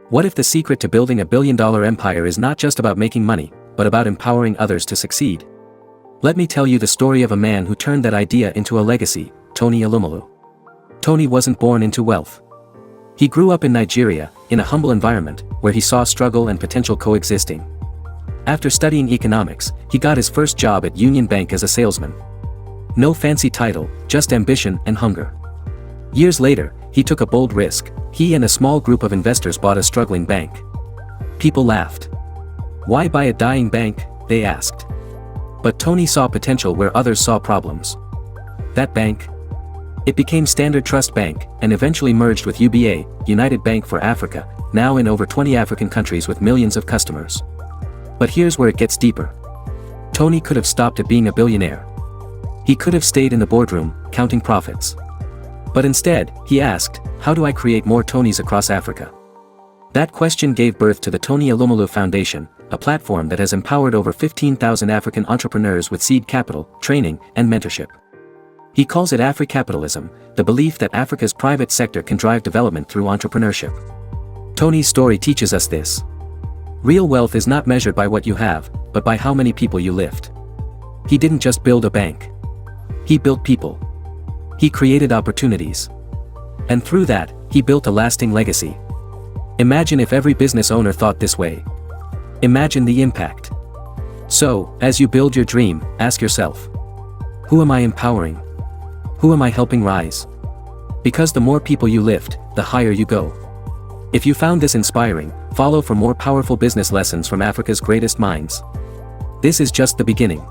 What if the secret to building a billion-dollar empire is not just about making money, but about empowering others to succeed? Let me tell you the story of a man who turned that idea into a legacy, Tony Elumelu. Tony wasn't born into wealth. He grew up in Nigeria, in a humble environment, where he saw struggle and potential coexisting. After studying economics, he got his first job at Union Bank as a salesman. No fancy title, just ambition and hunger. Years later, he took a bold risk. He and a small group of investors bought a struggling bank. People laughed. Why buy a dying bank, they asked. But Tony saw potential where others saw problems. That bank? It became Standard Trust Bank, and eventually merged with UBA, United Bank for Africa, now in over 20 African countries with millions of customers. But here's where it gets deeper. Tony could have stopped at being a billionaire. He could have stayed in the boardroom, counting profits. But instead, he asked, how do I create more Tonys across Africa? That question gave birth to the Tony Elumelu Foundation, a platform that has empowered over 15,000 African entrepreneurs with seed capital, training, and mentorship. He calls it Africapitalism, the belief that Africa's private sector can drive development through entrepreneurship. Tony's story teaches us this. Real wealth is not measured by what you have, but by how many people you lift. He didn't just build a bank. He built people. He created opportunities. And through that, he built a lasting legacy. Imagine if every business owner thought this way. Imagine the impact. So, as you build your dream, ask yourself, who am I empowering? Who am I helping rise? Because the more people you lift, the higher you go. If you found this inspiring, follow for more powerful business lessons from Africa's greatest minds. This is just the beginning.